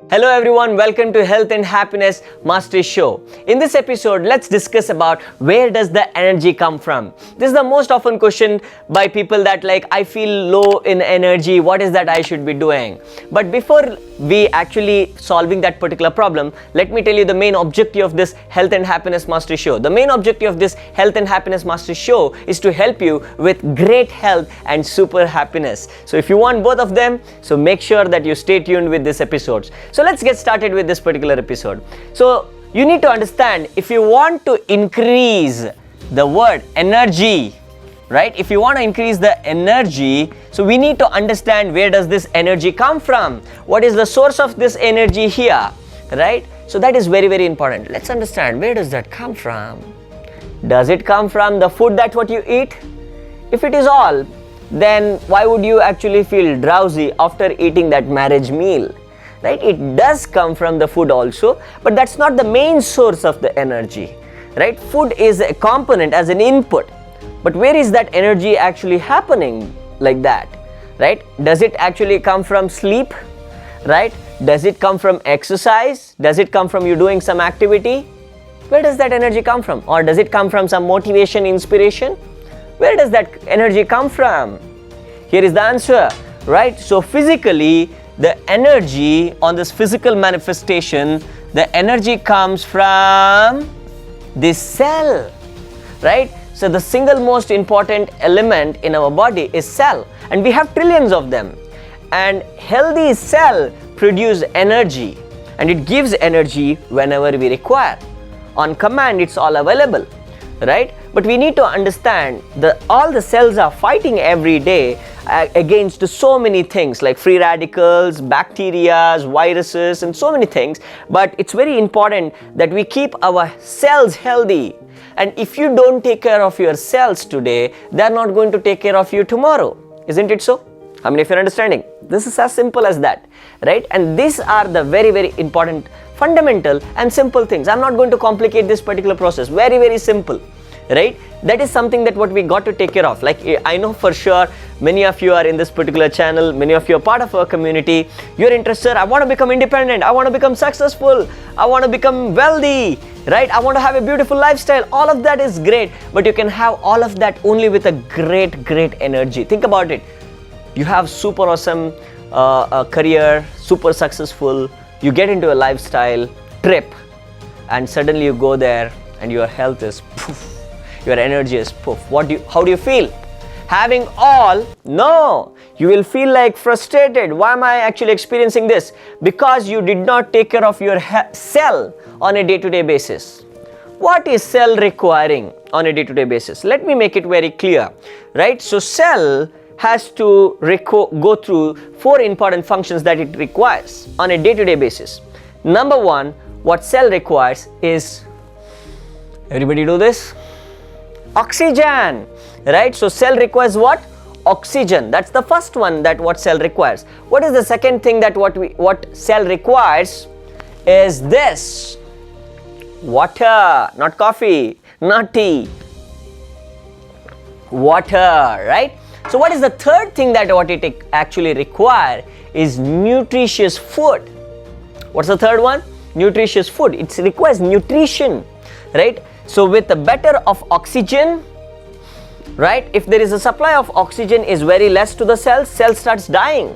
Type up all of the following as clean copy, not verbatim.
Hello everyone, welcome to Health and Happiness Mastery Show. In this episode, let's discuss about where does the energy come from. This is the most often question by people that I feel low in energy, what is that I should be doing? But before we actually solving that particular problem, let me tell you the main objective of this Health and Happiness Mastery Show. The main objective of this Health and Happiness Mastery Show is to help you with great health and super happiness. So if you want both of them, so make sure that you stay tuned with this episode. So let's get started with this particular episode. So you need to understand, if you want to increase the word energy, right? If you want to increase the energy, so we need to understand where does this energy come from? What is the source of this energy here, right? So that is very, very important. Let's understand, where does that come from? Does it come from the food that what you eat? If it is all, then why would you actually feel drowsy after eating that marriage meal? Right? It does come from the food also, but that's not the main source of the energy, right? Food is a component as an input, but where is that energy actually happening like that, right? Does it actually come from sleep, right? Does it come from exercise? Does it come from you doing some activity? Where does that energy come from? Or does it come from some motivation, inspiration? Where does that energy come from? Here is the answer, right? So physically, the energy on this physical manifestation, the energy comes from this cell, right? So the single most important element in our body is cell, and we have trillions of them. And healthy cell produce energy, and it gives energy whenever we require. On command, it's all available, right? But we need to understand that all the cells are fighting every day against so many things like free radicals, bacteria, viruses, and so many things. But it's very important that we keep our cells healthy. And if you don't take care of your cells today, they're not going to take care of you tomorrow. Isn't it so? How many of you are understanding? This is as simple as that, right? And these are the very, very important, fundamental and simple things. I'm not going to complicate this particular process. Very, very simple. Right? That is something that what we got to take care of. Like I know for sure many of you are in this particular channel, many of you are part of our community. You're interested, I want to become independent, I want to become successful, I want to become wealthy, right? I want to have a beautiful lifestyle. All of that is great, but you can have all of that only with a great energy. Think about it. You have super awesome career, super successful, you get into a lifestyle trip, and suddenly you go there and your health is poof. Your energy is poof. How do you feel? Having all? No. You will feel like frustrated. Why am I actually experiencing this? Because you did not take care of your cell on a day-to-day basis. What is cell requiring on a day-to-day basis? Let me make it very clear, right? So cell has to go through 4 important functions that it requires on a day-to-day basis. Number 1, what cell requires is, everybody do this? Oxygen, right? So cell requires what? Oxygen. That's the first one that what cell requires. What is the second thing that what cell requires is this? Water, not coffee, not tea. Water, right? So what is the third thing that what it actually require is nutritious food. What's the third one? Nutritious food. It requires nutrition, right? So with the better of oxygen, right? If there is a supply of oxygen is very less to the cell starts dying.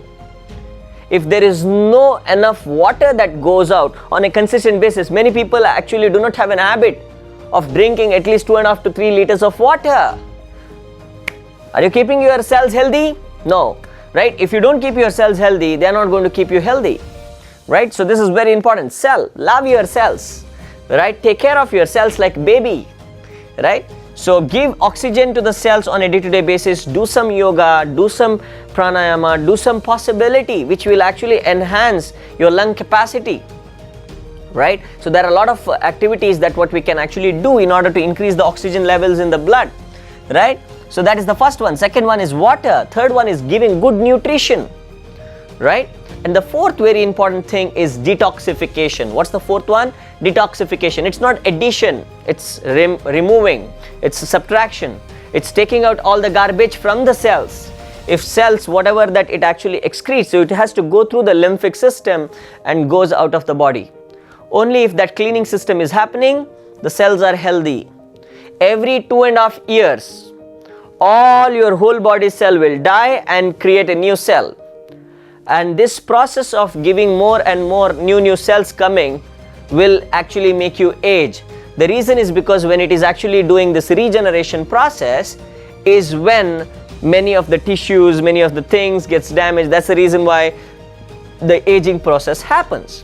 If there is no enough water that goes out on a consistent basis, many people actually do not have an habit of drinking at least 2.5 to 3 liters of water. Are you keeping your cells healthy? No, right? If you don't keep your cells healthy, they are not going to keep you healthy, right? So this is very important. Love your cells. Right? Take care of your cells like baby, right? So give oxygen to the cells on a day-to-day basis. Do some yoga, do some pranayama, do some possibility which will actually enhance your lung capacity, right? So there are a lot of activities that what we can actually do in order to increase the oxygen levels in the blood, right? So that is the first one. Second one is water. Third one is giving good nutrition, right? And the fourth very important thing is detoxification. What's the fourth one? Detoxification. It's not addition, it's removing, it's subtraction. It's taking out all the garbage from the cells. if cells, whatever that it actually excretes, so it has to go through the lymphic system and goes out of the body. Only if that cleaning system is happening, the cells are healthy. Every 2.5 years, all your whole body cell will die and create a new cell. And this process of giving more and more new cells coming will actually make you age. The reason is because when it is actually doing this regeneration process is when many of the tissues, many of the things gets damaged. That's the reason why the aging process happens.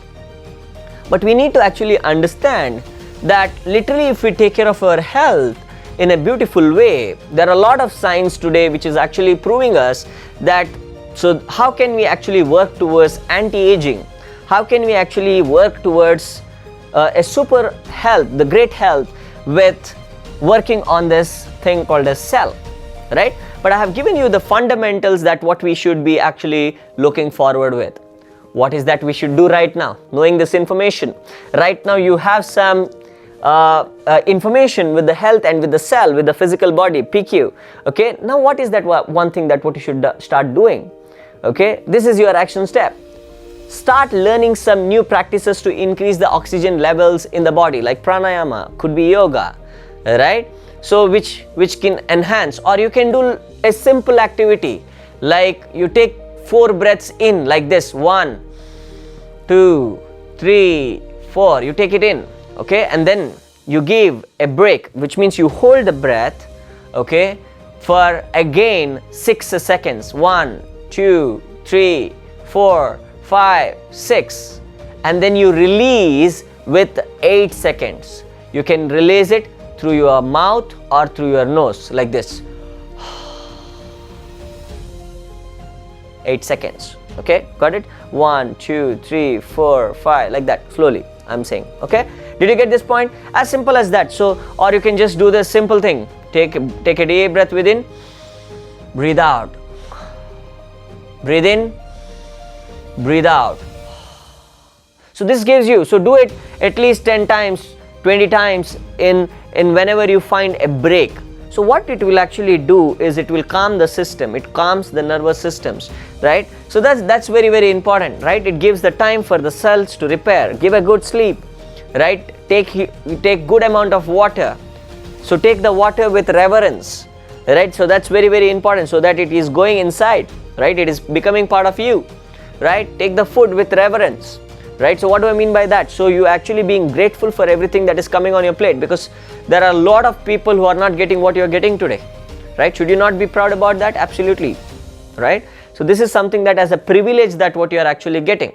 But we need to actually understand that literally if we take care of our health in a beautiful way, there are a lot of science today which is actually proving us that, so how can we actually work towards anti-aging? How can we actually work towards a super health, the great health, with working on this thing called a cell, right? But I have given you the fundamentals that what we should be actually looking forward with. What is that we should do right now? Knowing this information. Right now you have some information with the health and with the cell, with the physical body, PQ. Okay, now what is that one thing that what you should start doing? Okay, this is your action step. Start learning some new practices to increase the oxygen levels in the body, like pranayama, could be yoga, right? So which can enhance, or you can do a simple activity like you take 4 breaths in like this, 1, 2, 3, 4, you take it in, okay, and then you give a break, which means you hold the breath, okay, for again 6 seconds, 1, 2, 3, 4, 5, 6, and then you release with 8 seconds. You can release it through your mouth or through your nose like this. 8 seconds. Okay, got it? 1, 2, 3, 4, 5, like that, slowly I'm saying. Okay, did you get this point? As simple as that. So, or you can just do this simple thing. Take a deep breath within, breathe out, breathe in, breathe out. So this gives you, so do it at least 10 times, 20 times in whenever you find a break. So what it will actually do is it will calm the system, it calms the nervous systems, right? So that's very, very important, right? It gives the time for the cells to repair. Give a good sleep, right? Take good amount of water. So take the water with reverence, right? So that's very, very important, so that it is going inside, right? It is becoming part of you, right? Take the food with reverence, right? So what do I mean by that? So you actually being grateful for everything that is coming on your plate, because there are a lot of people who are not getting what you're getting today, right? Should you not be proud about that? Absolutely, right? So this is something that as a privilege that what you are actually getting.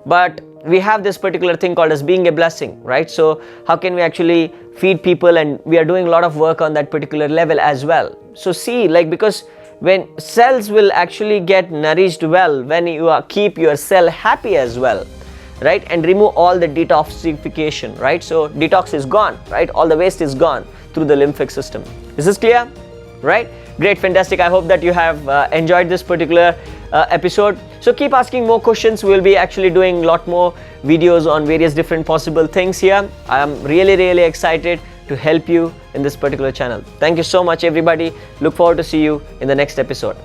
But we have this particular thing called as being a blessing, right? So how can we actually feed people, and we are doing a lot of work on that particular level as well. So see, like, because when cells will actually get nourished well, when you keep your cell happy as well, right, and remove all the detoxification, right? So detox is gone, right? All the waste is gone through the lymphic system. Is this clear? Right? Great, fantastic. I hope that you have enjoyed this particular episode. So keep asking more questions. We'll be actually doing a lot more videos on various different possible things here. I am really, really excited to help you in this particular channel. Thank you so much, everybody. Look forward to see you in the next episode.